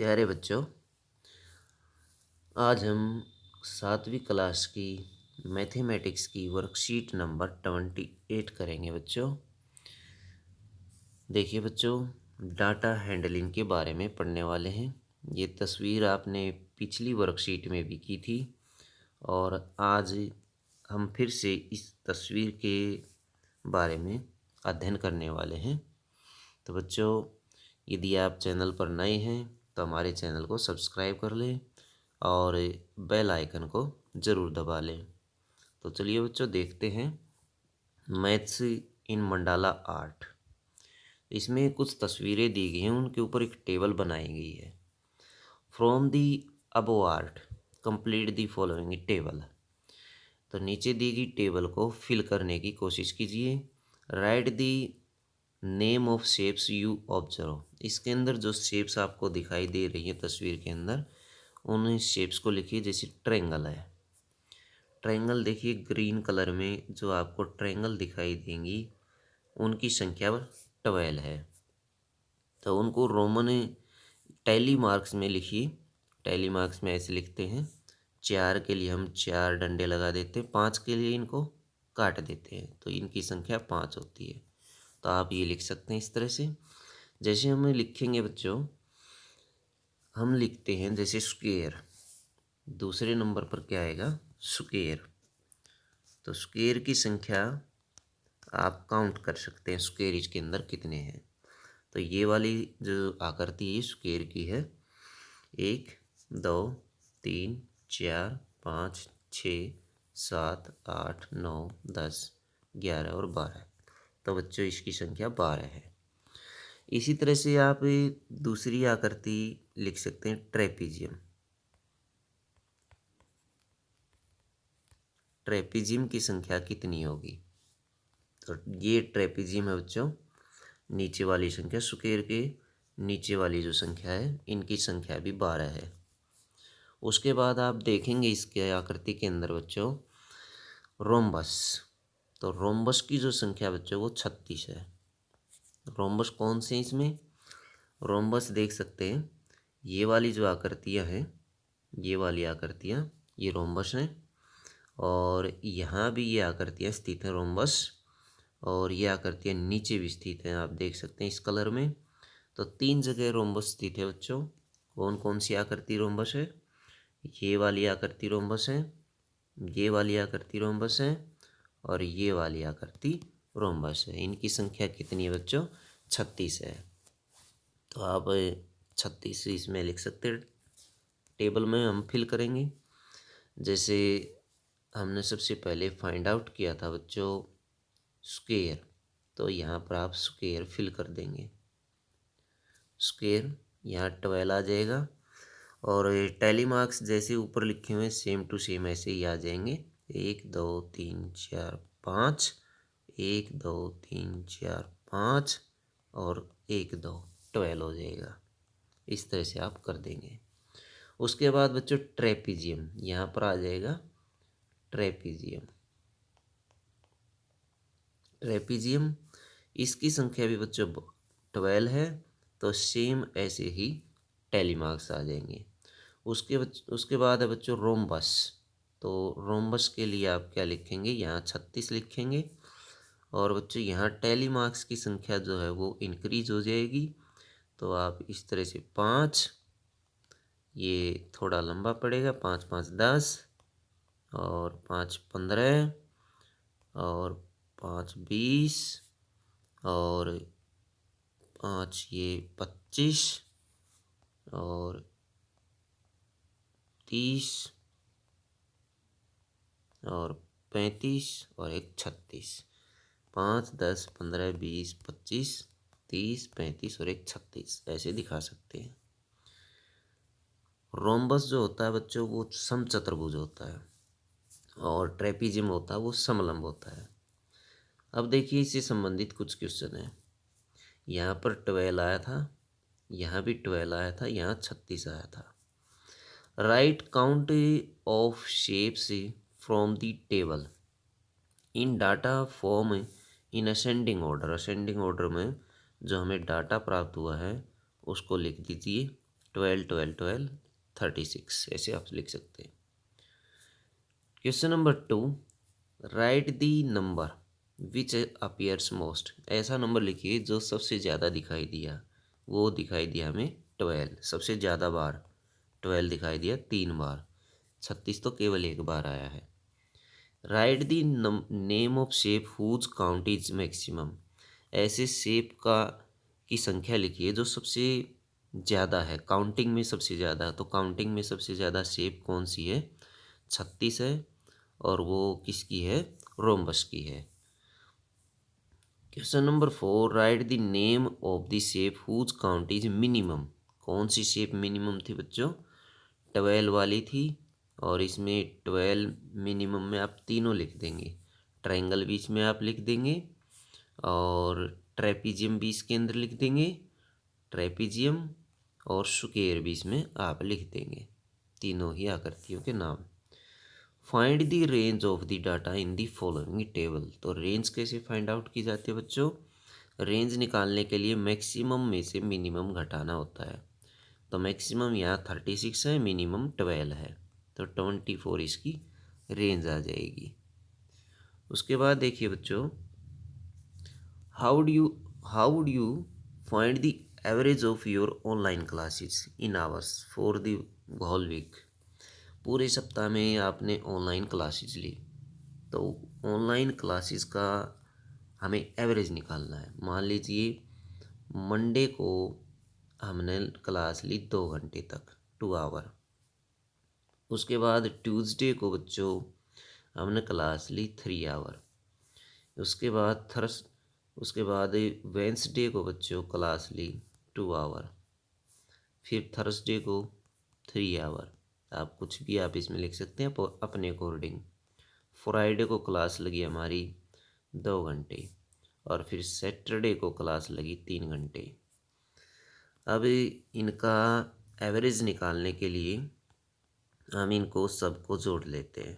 प्यारे बच्चों, आज हम 7वीं क्लास की मैथमेटिक्स की वर्कशीट नंबर 28 करेंगे बच्चों। देखिए बच्चों, डाटा हैंडलिंग के बारे में पढ़ने वाले हैं। ये तस्वीर आपने पिछली वर्कशीट में भी की थी और आज हम फिर से इस तस्वीर के बारे में अध्ययन करने वाले हैं। तो बच्चों, यदि आप चैनल पर नए हैं तो हमारे चैनल को सब्सक्राइब कर लें और बेल आइकन को ज़रूर दबा लें। तो चलिए बच्चों, देखते हैं मैथ्स इन मंडाला आर्ट। इसमें कुछ तस्वीरें दी गई हैं, उनके ऊपर एक टेबल बनाई गई है। From the above art complete the following table. तो नीचे दी गई टेबल को फिल करने की कोशिश कीजिए। Right the name of shapes you observe. इसके अंदर जो शेप्स आपको दिखाई दे रही है तस्वीर के अंदर, उन शेप्स को लिखिए। जैसे ट्रायंगल है, ट्रायंगल देखिए ग्रीन कलर में जो आपको ट्रायंगल दिखाई देंगी उनकी संख्या 12 है। तो उनको रोमन टैली मार्क्स में लिखिए। टैली मार्क्स में ऐसे लिखते हैं। 4 के लिए हम 4 डंडे लगा देते हैं, 5 के लिए इनको काट देते हैं, तो इनकी संख्या 5 होती है। तो आप ये लिख सकते हैं इस तरह से। जैसे हम लिखेंगे बच्चों, हम लिखते हैं जैसे स्क्वायर, दूसरे नंबर पर क्या आएगा? स्क्वायर। तो स्क्वायर की संख्या आप काउंट कर सकते हैं, स्क्वायर इसके अंदर कितने हैं। तो ये वाली जो आकृति है स्क्वायर की है। 1 2 3 4 5 6 7 8 9 10 11 और 12। तो बच्चों इसकी संख्या 12 है। इसी तरह से आप दूसरी आकृति लिख सकते हैं, ट्रेपीजियम। ट्रेपीजियम की संख्या कितनी होगी? तो ये ट्रेपीजियम है बच्चों। नीचे वाली संख्या स्क्वायर के नीचे वाली जो संख्या है, इनकी संख्या भी 12 है। उसके बाद आप देखेंगे इसके आकृति के अंदर बच्चों रोम्बस। तो रोम्बस की जो संख्या बच्चों वो 36 है। रोम्बस कौन से इसमें? रोम्बस देख सकते हैं, ये वाली जो आकृतियाँ हैं, ये वाली आकृतियाँ ये रोम्बस हैं। और यहाँ भी ये आकृतियाँ स्थित हैं रोम्बस, और ये आकृतियाँ नीचे भी स्थित हैं, आप देख सकते हैं इस कलर में। तो 3 जगह रोम्बस स्थित है बच्चों। कौन कौन सी आकृति रोम्बस है? ये वाली आकृति रोम्बस है, ये वाली आकृति रोम्बस है, और ये वाली आकृति रोम्बस है। इनकी संख्या कितनी है बच्चों? 36 है। तो आप 36 इसमें लिख सकते हैं। टेबल में हम फिल करेंगे। जैसे हमने सबसे पहले फाइंड आउट किया था बच्चों स्क्वायर, तो यहाँ पर आप स्क्वायर फिल कर देंगे। स्क्वायर यहाँ 12 आ जाएगा, और टैली मार्क्स जैसे ऊपर लिखे हुए सेम टू सेम ऐसे ही आ जाएंगे। 1 2 3 4 5, 1 2 3 4 5 और 1 2 12 हो जाएगा। इस तरह से आप कर देंगे। उसके बाद बच्चों ट्रेपीजियम यहाँ पर आ जाएगा। ट्रेपीजियम, ट्रेपीजियम इसकी संख्या भी बच्चों 12 है। तो सेम ऐसे ही टैली मार्क्स आ जाएंगे। उसके बाद है बच्चों रोम्बस। तो रोम्बस के लिए आप क्या लिखेंगे? यहाँ 36 लिखेंगे, और बच्चों यहाँ टैली मार्क्स की संख्या जो है वो इंक्रीज हो जाएगी। तो आप इस तरह से 5, ये थोड़ा लंबा पड़ेगा, 5 5 10, और 5 15, और 5 20, और 5 ये 25, और 30, और 35, और एक 36। 5 10 15 20 25 30 35 और एक 36 ऐसे दिखा सकते हैं। रोम्बस जो होता है बच्चों वो समचतुर्भुज होता है, और ट्रेपीजियम होता है वो समलंब होता है। अब देखिए इससे संबंधित कुछ क्वेश्चन है। यहाँ पर 12 आया था, यहाँ भी 12 आया था, यहाँ 36 आया था। Right count of shapes from the table in data form in ascending order. Ascending order में जो हमें डाटा प्राप्त हुआ है उसको लिख दीजिए 12 12 12 36, ऐसे आप लिख सकते हैं। Question number 2, right the number which appears most. ऐसा नंबर लिखिए जो सबसे ज़्यादा दिखाई दिया। वो दिखाई दिया हमें 12, सबसे ज़्यादा बार 12 दिखाई दिया 3 बार, 36 तो केवल एक बार आया है। Write the name of shape whose count is maximum. ऐसे शेप का की संख्या लिखिए जो सबसे ज़्यादा है, काउंटिंग में सबसे ज़्यादा। तो काउंटिंग में सबसे ज़्यादा शेप कौन सी है? 36 है, और वो किसकी है? रोम्बस की है। Question number 4, write the name of the shape whose count is minimum. कौन सी शेप मिनिमम थी बच्चों? 12 वाली थी, और इसमें 12 मिनिमम में आप तीनों लिख देंगे। ट्रायंगल भी इसमें आप लिख देंगे, और ट्रेपीजियम भी इसके अंदर लिख देंगे, ट्रेपीजियम और स्क्वायर भी इसमें आप लिख देंगे, तीनों ही आकृतियों के नाम। Find the range of the data in the following table. तो रेंज कैसे फाइंड आउट की जाती है बच्चों? रेंज निकालने के लिए मैक्सिमम में से मिनिमम घटाना होता है। तो मैक्सिमम यहाँ 36 है, मिनिमम 12 है, तो 24 इसकी रेंज आ जाएगी। उसके बाद देखिए बच्चों, how would you find the average of your online classes in hours for the whole week. पूरे सप्ताह में आपने ऑनलाइन क्लासेस ली, तो ऑनलाइन क्लासेस का हमें एवरेज निकालना है। मान लीजिए मंडे को हमने क्लास ली 2 घंटे तक, 2 आवर। उसके बाद ट्यूसडे को बच्चों हमने क्लास ली 3 आवर। उसके बाद उसके बाद वेंसडे को बच्चों क्लास ली 2 आवर। फिर थर्सडे को 3 आवर। आप कुछ भी आप इसमें लिख सकते हैं अपने अकॉर्डिंग। फ्राइडे को क्लास लगी हमारी 2 घंटे, और फिर सैटरडे को क्लास लगी 3 घंटे। अब इनका एवरेज निकालने के लिए हम इनको सबको जोड़ लेते हैं।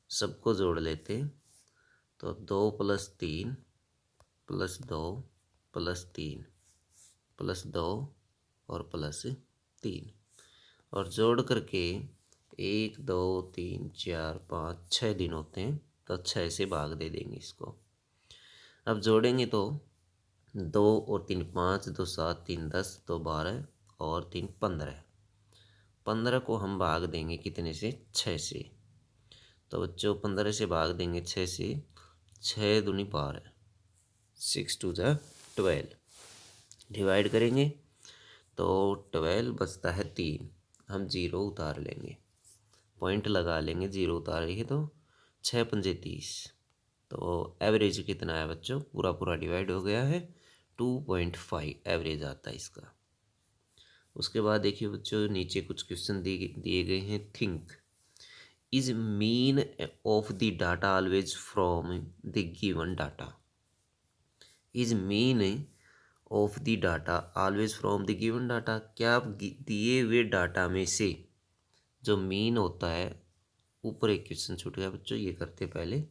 सबको जोड़ लेते हैं, तो 2 + 3 +2 +3 +2 और +3, और जोड़ करके 1 2 3 4 5 6 दिन होते हैं, तो 6 से भाग दे देंगे इसको। अब जोड़ेंगे तो 2 और 3 5, 2 7, 3 10, 2 12 और 3 15। 15 को हम भाग देंगे कितने से? 6 से। तो बच्चों 15 से भाग देंगे 6 से, 6 दूनी 12, 6 2 जा 12। डिवाइड करेंगे तो 12 बचता है 3, हम 0 उतार लेंगे, पॉइंट लगा लेंगे, 0 उतारेंगे तो 6 पंजे 30। तो एवरेज कितना है बच्चों? पूरा पूरा डिवाइड हो गया है, 2.5 एवरेज आता है इसका। उसके बाद देखिए बच्चों, नीचे कुछ क्वेश्चन दिए गए हैं। Think, is mean of the data always from the given data. Is mean of the data always from the given data. क्या आप दिए हुए डाटा में से जो मीन होता है, ऊपर एक क्वेश्चन छूट गया बच्चों, ये करते पहले।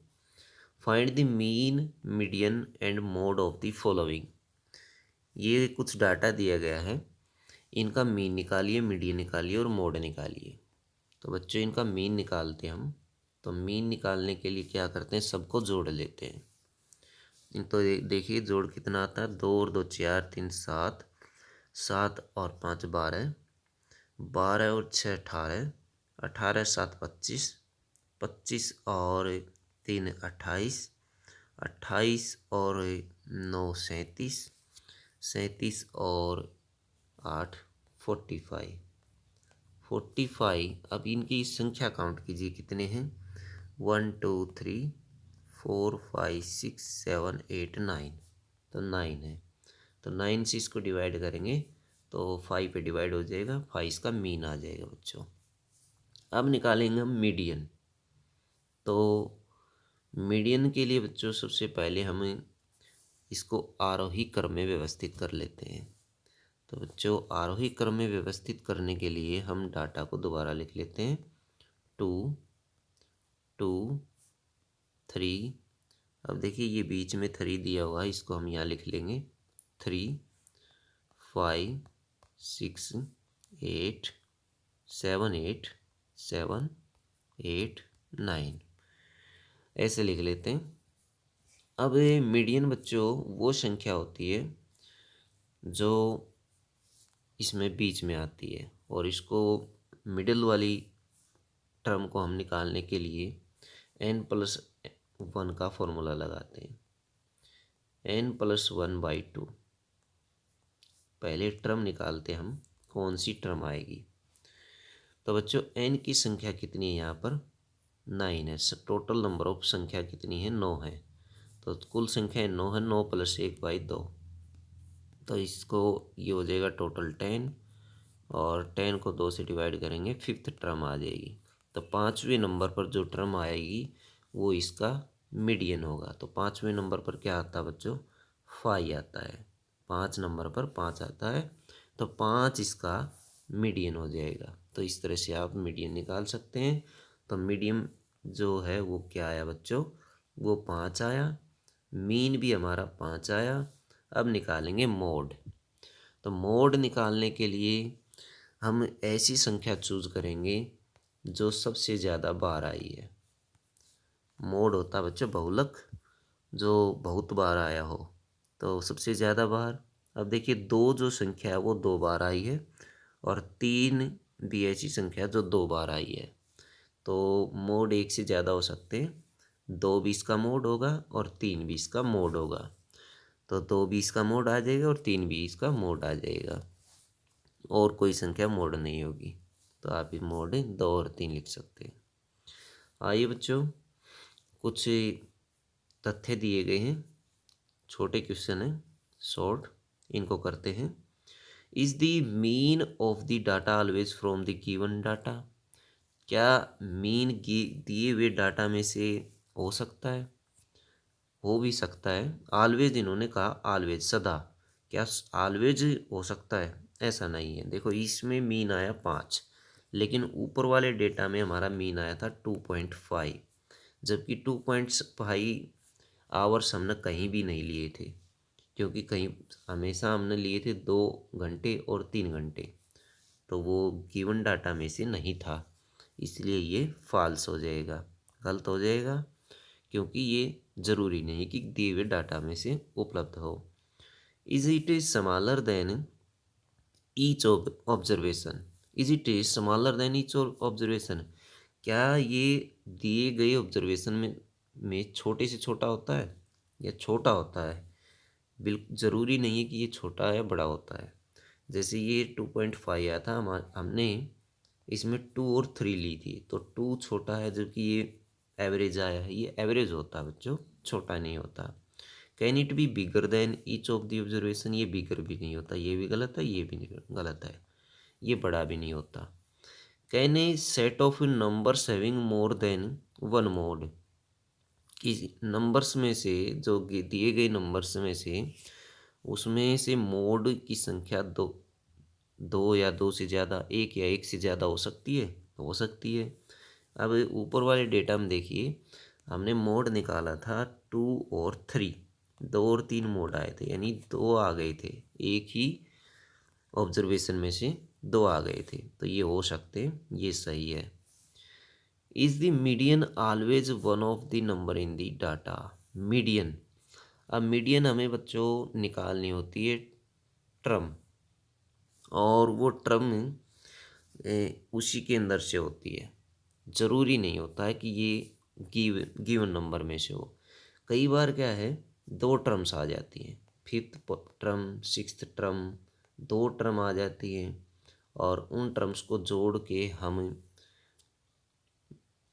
Find the mean, median and mode of the following. ये कुछ डाटा दिया गया है, इनका मीन निकालिए, मीडियन निकालिए और मोड निकालिए। तो बच्चों इनका मीन निकालते हैं हम। तो मीन निकालने के लिए क्या करते हैं? सबको जोड़ लेते हैं। तो देखिए जोड़ कितना आता है? 2 और 2 4, 3 7, 7 और 5 12, 12 और 6 18, 18 7 25, 25 और 3 28, 28 और 9 37, 37 और 8 45, 45। अब इनकी संख्या काउंट कीजिए कितने हैं? 1 2 3 4 5 6 7 8 9, तो 9 है। तो 9 से इसको डिवाइड करेंगे तो 5 पे डिवाइड हो जाएगा, 5 इसका मीन आ जाएगा बच्चों। अब निकालेंगे हम मीडियन। तो मीडियन के लिए बच्चों सबसे पहले हम इसको आरोही क्रम में व्यवस्थित कर लेते हैं। तो बच्चों आरोही क्रम में व्यवस्थित करने के लिए हम डाटा को दोबारा लिख लेते हैं। 2 2 3। अब देखिए ये बीच में 3 दिया हुआ है, इसको हम यहाँ लिख लेंगे 3 5 6 8 7 8 7 8 9 ऐसे लिख लेते हैं। अब मीडियन बच्चों वो संख्या होती है जो इसमें बीच में आती है, और इसको मिडिल वाली टर्म को हम निकालने के लिए n+1 का फॉर्मूला लगाते हैं। n+1/2 पहले टर्म निकालते हम कौन सी टर्म आएगी। तो बच्चों n की संख्या कितनी है यहाँ पर 9 है। टोटल नंबर ऑफ संख्या कितनी है 9 है। तो कुल संख्या 9 है। 9 + 1/2 तो इसको ये हो जाएगा टोटल 10, और 10 को 2 से डिवाइड करेंगे फिफ्थ टर्म आ जाएगी। तो पाँचवें नंबर पर जो टर्म आएगी वो इसका मीडियन होगा। तो पाँचवें नंबर पर क्या आता है बच्चों 5 आता है। 5 नंबर पर 5 आता है, तो 5 इसका मीडियन हो जाएगा। तो इस तरह से आप मीडियन निकाल सकते हैं। तो मीडियन जो है वो क्या आया बच्चों, वो 5 आया। मीन भी हमारा 5 आया। अब निकालेंगे मोड। तो मोड निकालने के लिए हम ऐसी संख्या चूज करेंगे जो सबसे ज़्यादा बार आई है। मोड होता है बच्चों बहुलक, जो बहुत बार आया हो। तो सबसे ज़्यादा बार, अब देखिए 2 जो संख्या है वो 2 बार आई है, और 3 भी ऐसी संख्या जो 2 बार आई है। तो मोड एक से ज़्यादा हो सकते हैं। 2 भी इसका मोड होगा और 3 भी इसका मोड होगा। तो 2 भी इसका मोड आ जाएगा और 3 भी इसका मोड आ जाएगा, और कोई संख्या मोड नहीं होगी। तो आप ये मोड 2 और 3 लिख सकते हैं। आइए बच्चों, कुछ तथ्य दिए गए हैं, छोटे क्वेश्चन हैं, शॉर्ट, इनको करते हैं। Is the mean of the data always from the given data. क्या मीन दिए हुए डाटा में से हो सकता है? हो भी सकता है। ऑलवेज इन्होंने कहा, ऑलवेज सदा। क्या ऑलवेज हो सकता है? ऐसा नहीं है। देखो इसमें मीन आया 5, लेकिन ऊपर वाले डेटा में हमारा मीन आया था 2.5, जबकि 2.5 आवर्स हमने कहीं भी नहीं लिए थे, क्योंकि कहीं हमेशा हमने लिए थे 2 घंटे और 3 घंटे। तो वो गिवन डाटा में से नहीं था, इसलिए ये फॉल्स हो जाएगा, गलत हो जाएगा, क्योंकि ये ज़रूरी नहीं कि दिए हुए डाटा में से उपलब्ध हो। Is it is smaller than each observation. Is it is smaller than each observation. क्या ये दिए गए ऑब्जर्वेशन में छोटे से छोटा होता है या छोटा होता है? बिल्कुल ज़रूरी नहीं है कि ये छोटा या बड़ा होता है। जैसे ये 2.5 आया था, हमने इसमें 2 और 3 ली थी, तो 2 छोटा है, जबकि ये एवरेज आया है। ये एवरेज होता है बच्चों, छोटा नहीं होता। Can it be bigger than each of the observation. ये बिगर भी नहीं होता, ये भी गलत है, ये भी नहीं गलत है। ये बड़ा भी नहीं होता। Can a set of numbers having more than one mod. कि नंबर्स में से, जो दिए गए नंबर्स में से, उसमें से मोड की संख्या दो, दो या दो से ज़्यादा, एक या एक से ज़्यादा हो सकती है? हो सकती है। अब ऊपर वाले डेटा में देखिए, हमने मोड निकाला था 2 और 3, 2 और 3 मोड आए थे, यानी 2 आ गए थे। एक ही ऑब्जर्वेशन में से 2 आ गए थे, तो ये हो सकते हैं, ये सही है। Is the median always one of the number in the data. Median, अब मीडियन हमें बच्चों निकालनी होती है ट्रम, और वो ट्रम उसी के अंदर से होती है। ज़रूरी नहीं होता है कि ये गिवन नंबर में से हो। कई बार क्या है, 2 टर्म्स आ जाती हैं, fifth term, sixth term, 2 term आ जाती हैं, और उन टर्म्स को जोड़ के हम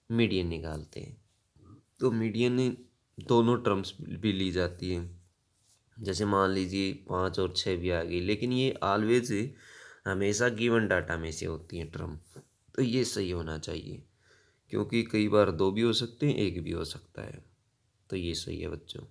मीडियन निकालते हैं। तो मीडियन दोनों टर्म्स भी ली जाती हैं। जैसे मान लीजिए 5 और 6 भी आ गई, लेकिन ये ऑलवेज हमेशा गिवन डाटा में से होती हैं टर्म। तो ये सही होना चाहिए, क्योंकि कई बार 2 भी हो सकते हैं, 1 भी हो सकता है। तो ये सही है बच्चों।